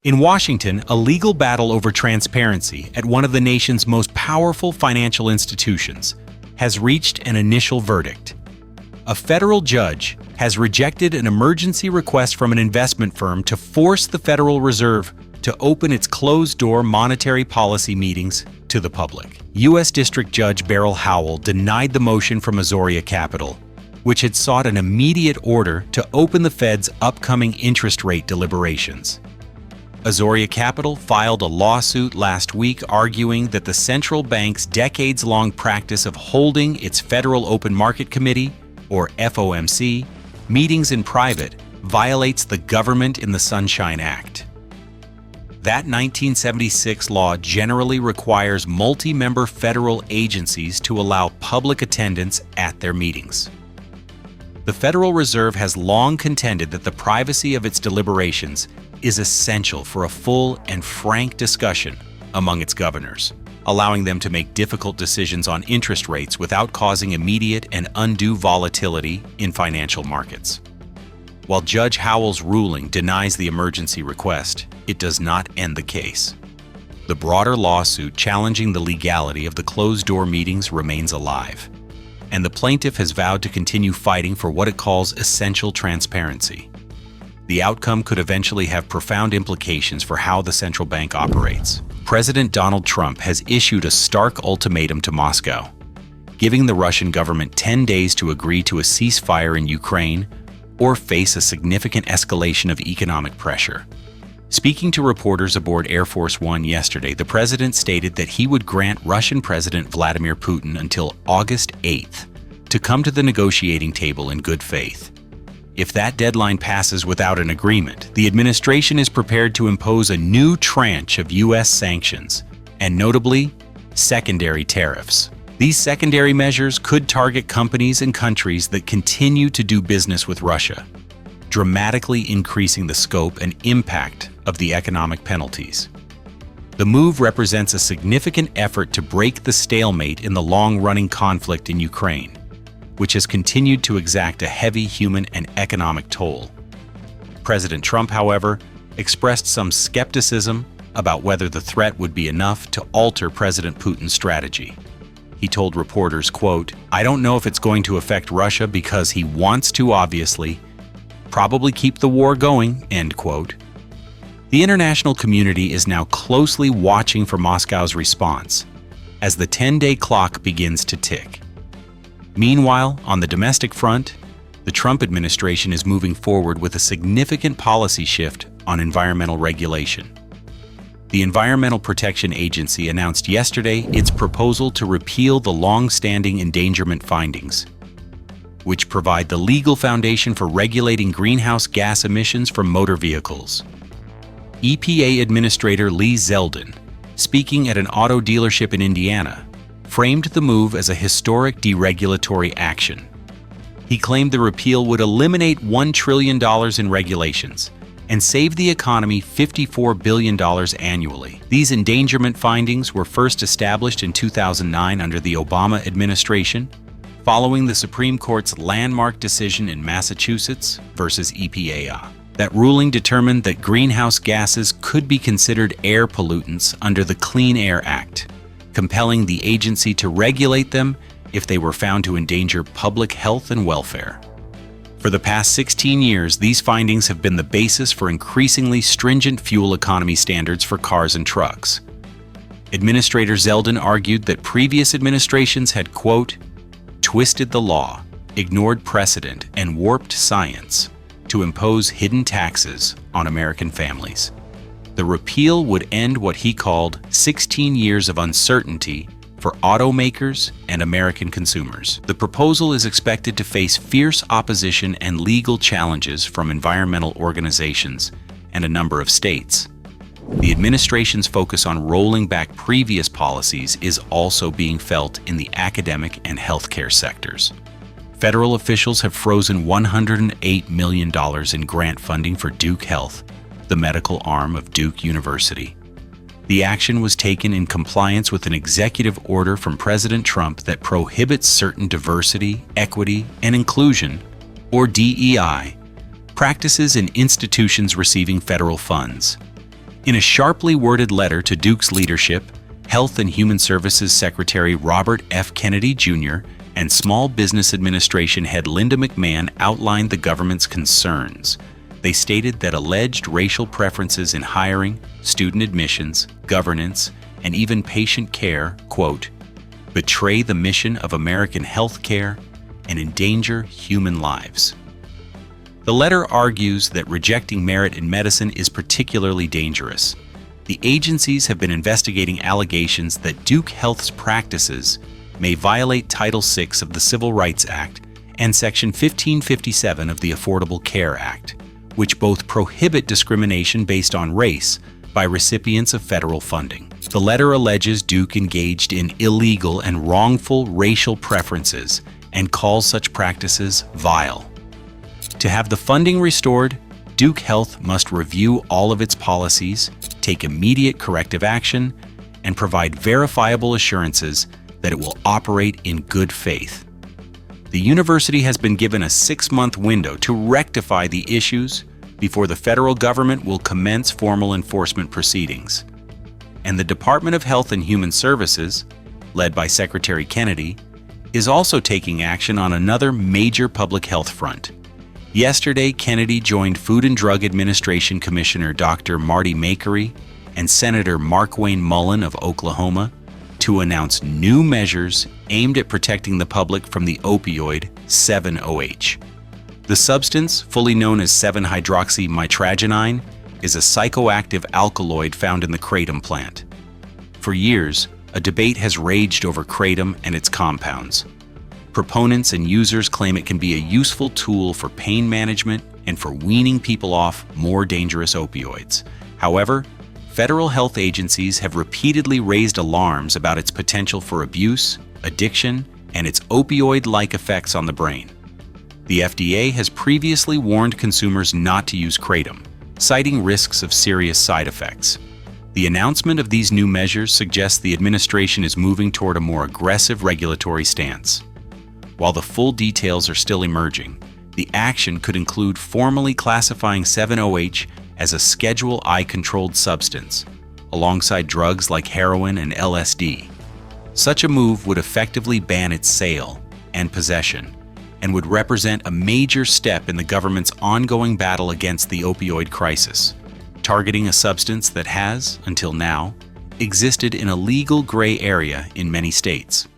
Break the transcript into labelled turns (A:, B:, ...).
A: In Washington, a legal battle over transparency at one of the nation's most powerful financial institutions has reached an initial verdict. A federal judge has rejected an emergency request from an investment firm to force the Federal Reserve to open its closed-door monetary policy meetings to the public. U.S. District Judge Beryl Howell denied the motion from Azoria Capital, which had sought an immediate order to open the Fed's upcoming interest rate deliberations. Azoria Capital filed a lawsuit last week arguing that the central bank's decades-long practice of holding its Federal Open Market Committee, or FOMC, meetings in private violates the Government in the Sunshine Act. That 1976 law generally requires multi-member federal agencies to allow public attendance at their meetings. The Federal Reserve has long contended that the privacy of its deliberations is essential for a full and frank discussion among its governors, allowing them to make difficult decisions on interest rates without causing immediate and undue volatility in financial markets. While Judge Howell's ruling denies the emergency request, it does not end the case. The broader lawsuit challenging the legality of the closed-door meetings remains alive, and the plaintiff has vowed to continue fighting for what it calls essential transparency. The outcome could eventually have profound implications for how the central bank operates. President Donald Trump has issued a stark ultimatum to Moscow, giving the Russian government 10 days to agree to a ceasefire in Ukraine or face a significant escalation of economic pressure. Speaking to reporters aboard Air Force One yesterday, the president stated that he would grant Russian President Vladimir Putin until August 8th to come to the negotiating table in good faith. If that deadline passes without an agreement, the administration is prepared to impose a new tranche of U.S. sanctions, and notably, secondary tariffs. These secondary measures could target companies and countries that continue to do business with Russia, dramatically increasing the scope and impact of the economic penalties. The move represents a significant effort to break the stalemate in the long-running conflict in Ukraine, which has continued to exact a heavy human and economic toll. President Trump, however, expressed some skepticism about whether the threat would be enough to alter President Putin's strategy. He told reporters, quote, "I don't know if it's going to affect Russia because he wants to, obviously, probably keep the war going," end quote. The international community is now closely watching for Moscow's response as the 10-day clock begins to tick. Meanwhile, on the domestic front, the Trump administration is moving forward with a significant policy shift on environmental regulation. The Environmental Protection Agency announced yesterday its proposal to repeal the long-standing endangerment findings, which provide the legal foundation for regulating greenhouse gas emissions from motor vehicles. EPA Administrator Lee Zeldin, speaking at an auto dealership in Indiana, framed the move as a historic deregulatory action. He claimed the repeal would eliminate $1 trillion in regulations and save the economy $54 billion annually. These endangerment findings were first established in 2009 under the Obama administration, following the Supreme Court's landmark decision in Massachusetts versus EPA. That ruling determined that greenhouse gases could be considered air pollutants under the Clean Air Act, compelling the agency to regulate them if they were found to endanger public health and welfare. For the past 16 years, these findings have been the basis for increasingly stringent fuel economy standards for cars and trucks. Administrator Zeldin argued that previous administrations had, quote, "twisted the law, ignored precedent, and warped science to impose hidden taxes on American families." The repeal would end what he called 16 years of uncertainty for automakers and American consumers. The proposal is expected to face fierce opposition and legal challenges from environmental organizations and a number of states. The administration's focus on rolling back previous policies is also being felt in the academic and healthcare sectors. Federal officials have frozen $108 million in grant funding for Duke Health, the medical arm of Duke University. The action was taken in compliance with an executive order from President Trump that prohibits certain diversity, equity, and inclusion, or DEI, practices in institutions receiving federal funds. In a sharply worded letter to Duke's leadership, Health and Human Services Secretary Robert F. Kennedy Jr. and Small Business Administration head Linda McMahon outlined the government's concerns. They stated that alleged racial preferences in hiring, student admissions, governance, and even patient care, quote, betray the mission of American health care and endanger human lives. The letter argues that rejecting merit in medicine is particularly dangerous. The agencies have been investigating allegations that Duke Health's practices may violate Title VI of the Civil Rights Act and Section 1557 of the Affordable Care Act, which both prohibit discrimination based on race by recipients of federal funding. The letter alleges Duke engaged in illegal and wrongful racial preferences and calls such practices vile. To have the funding restored, Duke Health must review all of its policies, take immediate corrective action, and provide verifiable assurances that it will operate in good faith. The university has been given a 6-month window to rectify the issues before the federal government will commence formal enforcement proceedings. And the Department of Health and Human Services, led by Secretary Kennedy, is also taking action on another major public health front. Yesterday, Kennedy joined Food and Drug Administration Commissioner Dr. Marty Makary and Senator Markwayne Mullin of Oklahoma to announce new measures aimed at protecting the public from the opioid 7-OH. The substance, fully known as 7-hydroxymitragynine, is a psychoactive alkaloid found in the kratom plant. For years, a debate has raged over kratom and its compounds. Proponents and users claim it can be a useful tool for pain management and for weaning people off more dangerous opioids. However, federal health agencies have repeatedly raised alarms about its potential for abuse, addiction, and its opioid-like effects on the brain. The FDA has previously warned consumers not to use kratom, citing risks of serious side effects. The announcement of these new measures suggests the administration is moving toward a more aggressive regulatory stance. While the full details are still emerging, the action could include formally classifying 7-OH as a Schedule I controlled substance, alongside drugs like heroin and LSD. Such a move would effectively ban its sale and possession, and would represent a major step in the government's ongoing battle against the opioid crisis, targeting a substance that has, until now, existed in a legal gray area in many states.